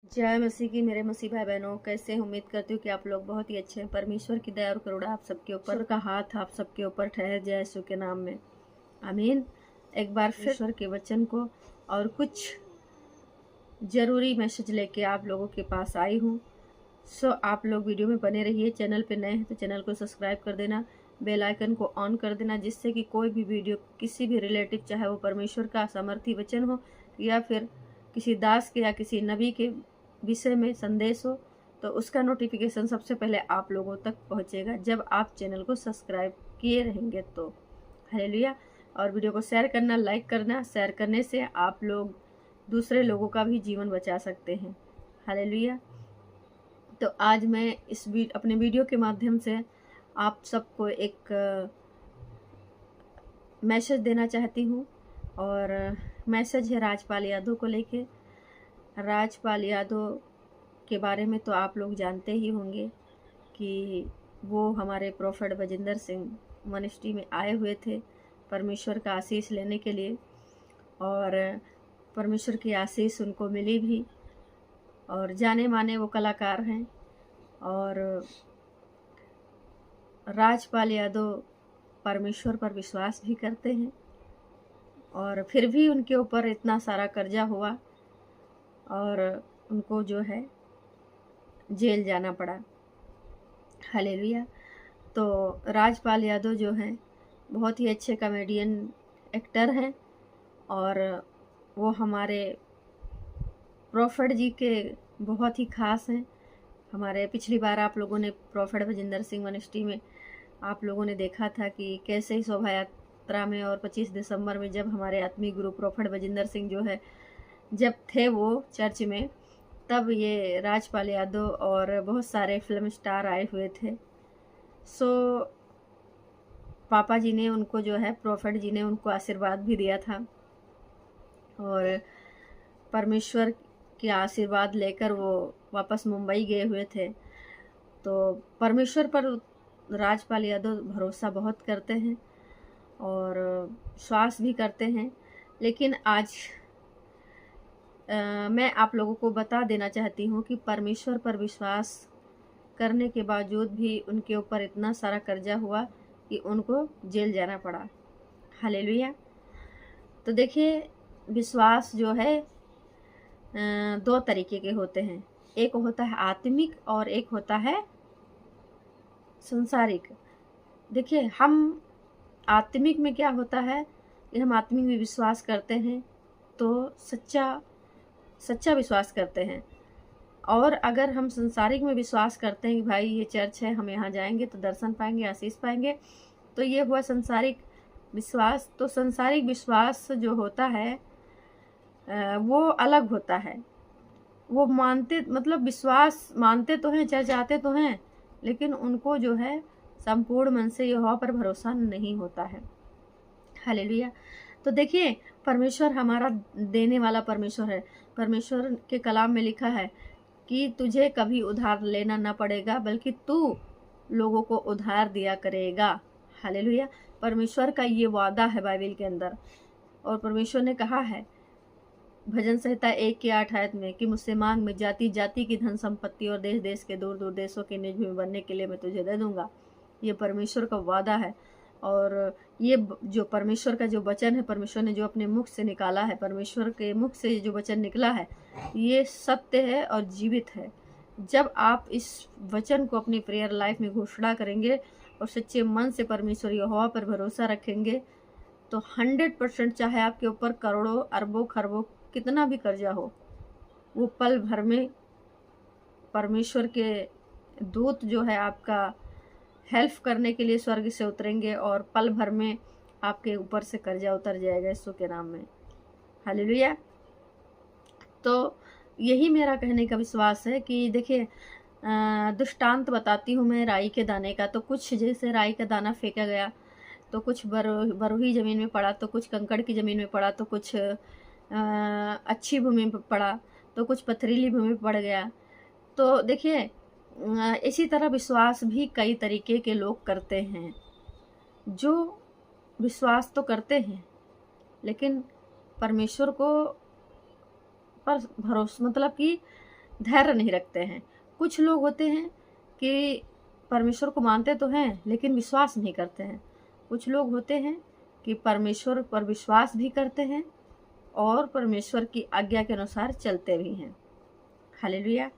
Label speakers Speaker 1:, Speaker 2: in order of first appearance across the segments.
Speaker 1: जय मसीह की मेरे मसीह भाई बहनों, कैसे हैं? उम्मीद करती हूँ कि आप लोग बहुत ही अच्छे हैं। परमेश्वर की दया और करुणा आप सबके ऊपर, का हाथ आप सबके ऊपर ठहर जाए यीशु के नाम में, आमीन। एक बार फिर ईश्वर के वचन को और कुछ जरूरी मैसेज लेके आप लोगों के पास आई हूँ। सो आप लोग वीडियो में बने रहिए। चैनल पे नए हैं तो चैनल को सब्सक्राइब कर देना, बेल आइकन को ऑन कर देना, जिससे कि कोई भी वीडियो किसी भी रिलेटिव, चाहे वो परमेश्वर का सामर्थी वचन हो या फिर किसी दास के या किसी नबी के विषय में संदेश हो, तो उसका नोटिफिकेशन सबसे पहले आप लोगों तक पहुंचेगा जब आप चैनल को सब्सक्राइब किए रहेंगे तो। हालेलुया। और वीडियो को शेयर करना, लाइक करना। शेयर करने से आप लोग दूसरे लोगों का भी जीवन बचा सकते हैं। हालेलुया। तो आज मैं अपने वीडियो के माध्यम से आप सबको एक मैसेज देना चाहती हूँ, और मैसेज है राजपाल यादव को लेके। राजपाल यादव के बारे में तो आप लोग जानते ही होंगे कि वो हमारे प्रोफेट बजिंदर सिंह मिनिस्ट्री में आए हुए थे परमेश्वर का आशीष लेने के लिए, और परमेश्वर की आशीष उनको मिली भी, और जाने माने वो कलाकार हैं। और राजपाल यादव परमेश्वर पर विश्वास भी करते हैं, और फिर भी उनके ऊपर इतना सारा कर्जा हुआ और उनको जो है जेल जाना पड़ा। हालेलुया। तो राजपाल यादव जो हैं बहुत ही अच्छे कॉमेडियन एक्टर हैं, और वो हमारे प्रोफेट जी के बहुत ही खास हैं। हमारे पिछली बार आप लोगों ने प्रोफेट बजिंदर सिंह मिनिस्ट्री में आप लोगों ने देखा था कि कैसे ही शोभा यात्रा में और 25 दिसंबर में जब हमारे आत्मीय गुरु प्रोफेट बजिंदर सिंह जो है जब थे वो चर्च में, तब ये राजपाल यादव और बहुत सारे फिल्म स्टार आए हुए थे। सो पापा जी ने उनको जो है, प्रोफेट जी ने उनको आशीर्वाद भी दिया था, और परमेश्वर के आशीर्वाद लेकर वो वापस मुंबई गए हुए थे। तो परमेश्वर पर राजपाल यादव भरोसा बहुत करते हैं और विश्वास भी करते हैं। लेकिन आज मैं आप लोगों को बता देना चाहती हूँ कि परमेश्वर पर विश्वास करने के बावजूद भी उनके ऊपर इतना सारा कर्जा हुआ कि उनको जेल जाना पड़ा। हालेलुया। तो देखिए, विश्वास जो है दो तरीके के होते हैं। एक होता है आत्मिक और एक होता है संसारिक। देखिए, हम आत्मिक में क्या होता है कि हम आत्मिक में विश्वास करते हैं तो सच्चा विश्वास करते हैं। और अगर हम संसारिक में विश्वास करते हैं कि भाई ये चर्च है, हम यहाँ जाएंगे तो दर्शन पाएंगे, आशीष पाएंगे, तो ये हुआ संसारिक विश्वास। तो संसारिक विश्वास जो होता है वो अलग होता है। वो मानते, मतलब विश्वास मानते तो हैं, चर्च आते तो हैं, लेकिन उनको जो है संपूर्ण मन से यहोवा पर भरोसा नहीं होता है। हालेलुया। तो देखिए, परमेश्वर हमारा देने वाला परमेश्वर है। परमेश्वर के कलाम में लिखा है कि तुझे कभी उधार लेना ना पड़ेगा, बल्कि तू लोगों को उधार दिया करेगा। हालेलुया। परमेश्वर का ये वादा है बाइबल के अंदर, और परमेश्वर ने कहा है भजन संहिता 1 की 8 आयत में कि मुझसे मांग, मैं जाति जाति की धन संपत्ति और देश देश के दूर दूर देशों के निज भूमि बनने के लिए मैं तुझे दे दूंगा। ये परमेश्वर का वादा है। और ये जो परमेश्वर का जो वचन है, परमेश्वर ने जो अपने मुख से निकाला है, परमेश्वर के मुख से जो वचन निकला है, ये सत्य है और जीवित है। जब आप इस वचन को अपनी प्रेयर लाइफ में घोषणा करेंगे और सच्चे मन से परमेश्वर यहोवा पर भरोसा रखेंगे, तो 100% चाहे आपके ऊपर करोड़ों अरबों खरबों कितना भी कर्जा हो, वो पल भर में परमेश्वर के दूत जो है आपका हेल्प करने के लिए स्वर्ग से उतरेंगे, और पल भर में आपके ऊपर से कर्जा उतर जाएगा यीशु के नाम में। हालेलुया। तो यही मेरा कहने का विश्वास है कि देखिए, दृष्टांत बताती हूँ मैं राई के दाने का। तो कुछ जैसे राई का दाना फेंका गया, तो कुछ बरूही ज़मीन में पड़ा, तो कुछ कंकड़ की ज़मीन में पड़ा, तो कुछ अच्छी भूमि पर पड़ा, तो कुछ पथरीली भूमि पर पड़ गया। तो देखिए, इसी तरह विश्वास भी कई तरीके के लोग करते हैं। जो विश्वास तो करते हैं, लेकिन परमेश्वर को पर भरोसा, मतलब कि धैर्य नहीं रखते हैं। कुछ लोग होते हैं कि परमेश्वर को मानते तो हैं लेकिन विश्वास नहीं करते हैं। कुछ लोग होते हैं कि परमेश्वर पर विश्वास भी करते हैं और परमेश्वर की आज्ञा के अनुसार चलते भी हैं। हालेलुया।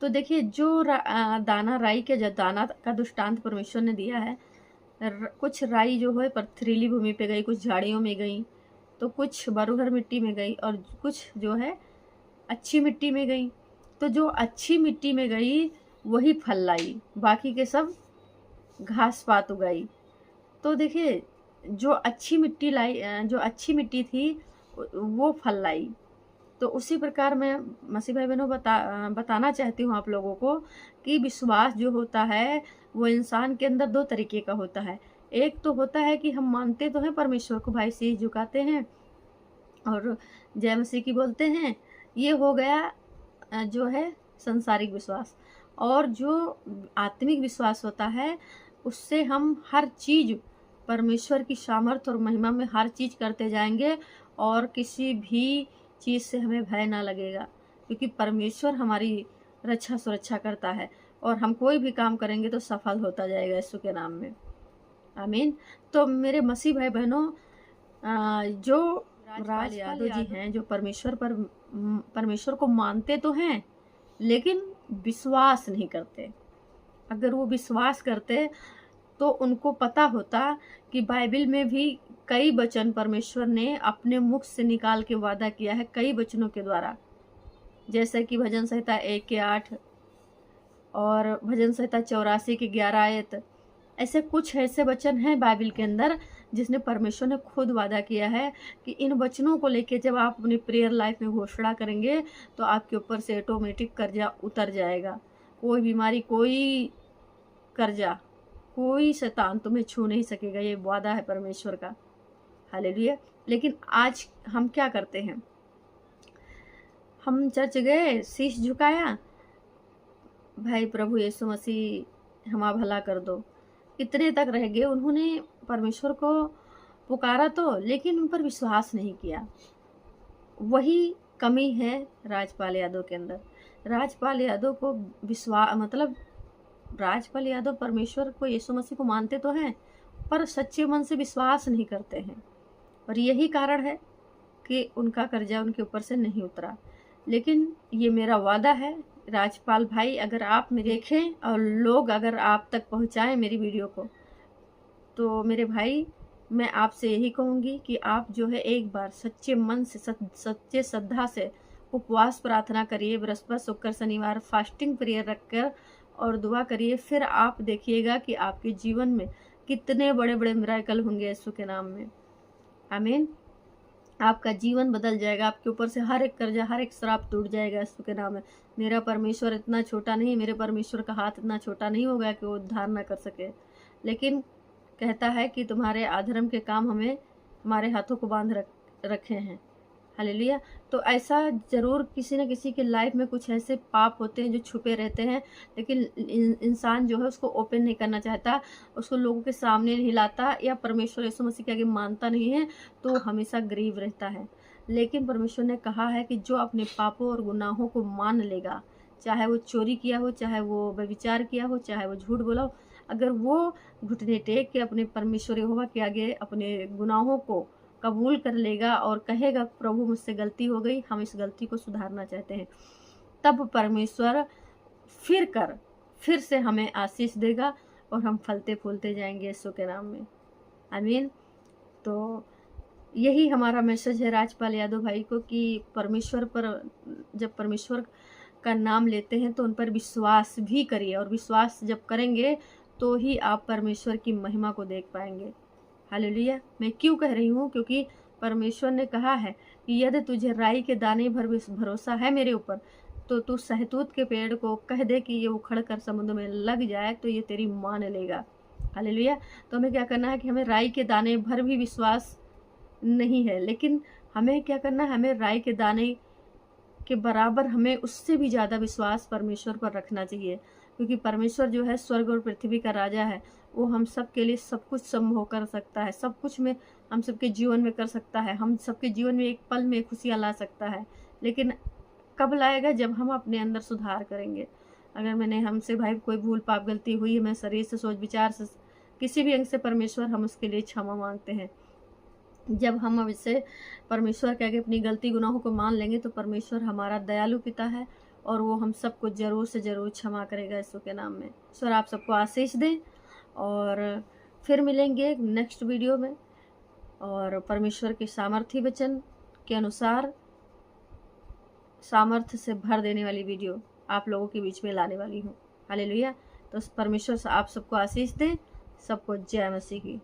Speaker 1: तो देखिए, जो दाना राई के जो दाना का दृष्टांत परमेश्वर ने दिया है, कुछ राई जो है पथरीली भूमि पे गई, कुछ झाड़ियों में गई, तो कुछ बरुहर मिट्टी में गई और कुछ जो है अच्छी मिट्टी में गई। तो जो अच्छी मिट्टी में गई वही फल लाई, बाकी के सब घास पात उगाई। तो देखिए, जो अच्छी मिट्टी थी वो फल लाई। तो उसी प्रकार मैं मसीह भाई बहनों बताना चाहती हूँ आप लोगों को कि विश्वास जो होता है वो इंसान के अंदर दो तरीके का होता है। एक तो होता है कि हम मानते तो हैं परमेश्वर को, भाई शीश झुकाते हैं और जय मसीह की बोलते हैं, ये हो गया जो है संसारिक विश्वास। और जो आत्मिक विश्वास होता है उससे हम हर चीज परमेश्वर की सामर्थ और महिमा में हर चीज करते जाएंगे और किसी भी चीज से हमें भय ना लगेगा, क्योंकि परमेश्वर हमारी रक्षा सुरक्षा करता है और हम कोई भी काम करेंगे तो सफल होता जाएगा यीशु के नाम में। आमीन। तो मेरे मसीह भाई बहनों, जो राजपाल यादव जी हैं, जो परमेश्वर को मानते तो हैं लेकिन विश्वास नहीं करते। अगर वो विश्वास करते तो उनको पता होता कि बाइबल में भी कई वचन परमेश्वर ने अपने मुख से निकाल के वादा किया है, कई वचनों के द्वारा, जैसे कि भजन संहिता 1:8 और भजन संहिता 84 के 11 आयत। ऐसे कुछ ऐसे वचन हैं बाइबल के अंदर जिसने परमेश्वर ने खुद वादा किया है कि इन वचनों को लेके जब आप अपनी प्रेयर लाइफ में घोषणा करेंगे तो आपके ऊपर से ऑटोमेटिक कर्जा उतर जाएगा। कोई बीमारी, कोई कर्जा, कोई शैतान तुम्हें छू नहीं सकेगा। ये वादा है परमेश्वर का। हालेलुया। लेकिन आज हम क्या करते हैं? हम चर्च गए, शीश झुकाया, भाई प्रभु यीशु मसीह हमारा भला कर दो, इतने तक रह गए। उन्होंने परमेश्वर को पुकारा तो, लेकिन उन पर विश्वास नहीं किया। वही कमी है राजपाल यादव के अंदर। राजपाल यादव को राजपाल यादव परमेश्वर को, यीशु मसीह को मानते तो हैं पर सच्चे मन से विश्वास नहीं करते हैं, और यही कारण है कि उनका कर्जा उनके ऊपर से नहीं उतरा। लेकिन ये मेरा वादा है राजपाल भाई, अगर आप मेरे देखें और लोग अगर आप तक पहुंचाएं मेरी वीडियो को, तो मेरे भाई मैं आपसे यही कहूँगी कि आप जो है एक बार सच्चे मन से, सच्चे श्रद्धा से उपवास प्रार्थना करिए, बृहस्पति शुक्र शनिवार फास्टिंग प्रेयर रखकर और दुआ करिए। फिर आप देखिएगा कि आपके जीवन में कितने बड़े बड़े मिराकल होंगे यीशु के नाम में। आमीन। आपका जीवन बदल जाएगा, आपके ऊपर से हर एक कर्जा, हर एक श्राप टूट जाएगा यीशु के नाम में। मेरा परमेश्वर इतना छोटा नहीं, मेरे परमेश्वर का हाथ इतना छोटा नहीं होगा कि वो उद्धार ना कर सके, लेकिन कहता है कि तुम्हारे अधर्म के काम हमें हमारे हाथों को बांध रखे हैं। हालेलुया। तो ऐसा जरूर किसी न किसी के लाइफ में कुछ ऐसे पाप होते हैं जो छुपे रहते हैं, लेकिन इंसान जो है उसको ओपन नहीं करना चाहता, उसको लोगों के सामने नहीं लाता, या परमेश्वर यीशु मसीह के आगे मानता नहीं है, तो हमेशा गरीब रहता है। लेकिन परमेश्वर ने कहा है कि जो अपने पापों और गुनाहों को मान लेगा, चाहे वो चोरी किया हो, चाहे वो व्यभिचार किया हो, चाहे वो झूठ बोला हो, अगर वो घुटने टेक के अपने परमेश्वर यहोवा के आगे अपने गुनाहों को कबूल कर लेगा और कहेगा प्रभु मुझसे गलती हो गई, हम इस गलती को सुधारना चाहते हैं, तब परमेश्वर फिर से हमें आशीष देगा और हम फलते फूलते जाएंगे यीशु के नाम में। आमीन। तो यही हमारा मैसेज है राजपाल यादव भाई को कि परमेश्वर पर, जब परमेश्वर का नाम लेते हैं तो उन पर विश्वास भी करिए, और विश्वास जब करेंगे तो ही आप परमेश्वर की महिमा को देख पाएंगे। हालेलुया। मैं क्यों कह रही हूँ? क्योंकि परमेश्वर ने कहा है कि यदि तुझे राई के दाने भर भरोसा है मेरे ऊपर, तो तू सहतूत के पेड़ को कह दे कि ये उखड़ कर समुद्र में लग जाए तो ये तेरी मान लेगा। हालेलुया। तो हमें क्या करना है कि हमें राई के दाने भर भी विश्वास नहीं है, लेकिन हमें क्या करना है, हमें राई के दाने के बराबर, हमें उससे भी ज़्यादा विश्वास परमेश्वर पर रखना चाहिए, क्योंकि परमेश्वर जो है स्वर्ग और पृथ्वी का राजा है। वो हम सब के लिए सब कुछ संभव कर सकता है, सब कुछ में हम सबके जीवन में कर सकता है, हम सबके जीवन में एक पल में खुशियाँ ला सकता है। लेकिन कब लाएगा, जब हम अपने अंदर सुधार करेंगे। अगर मैंने हमसे भाई कोई भूल पाप गलती हुई है, मैं शरीर से, सोच विचार से, किसी भी अंग से, परमेश्वर हम उसके लिए क्षमा मांगते हैं। जब हम अब इससे परमेश्वर के आगे अपनी गलती गुनाहों को मान लेंगे तो परमेश्वर हमारा दयालु पिता है और वो हम सबको ज़रूर से ज़रूर क्षमा करेगा यीशु के नाम में। ईश्वर आप सबको आशीष दें और फिर मिलेंगे नेक्स्ट वीडियो में, और परमेश्वर के सामर्थ्य वचन के अनुसार सामर्थ्य से भर देने वाली वीडियो आप लोगों के बीच में लाने वाली हूँ। हालेलुया। तो परमेश्वर से आप सबको आशीष दें। सबको जय मसीह की।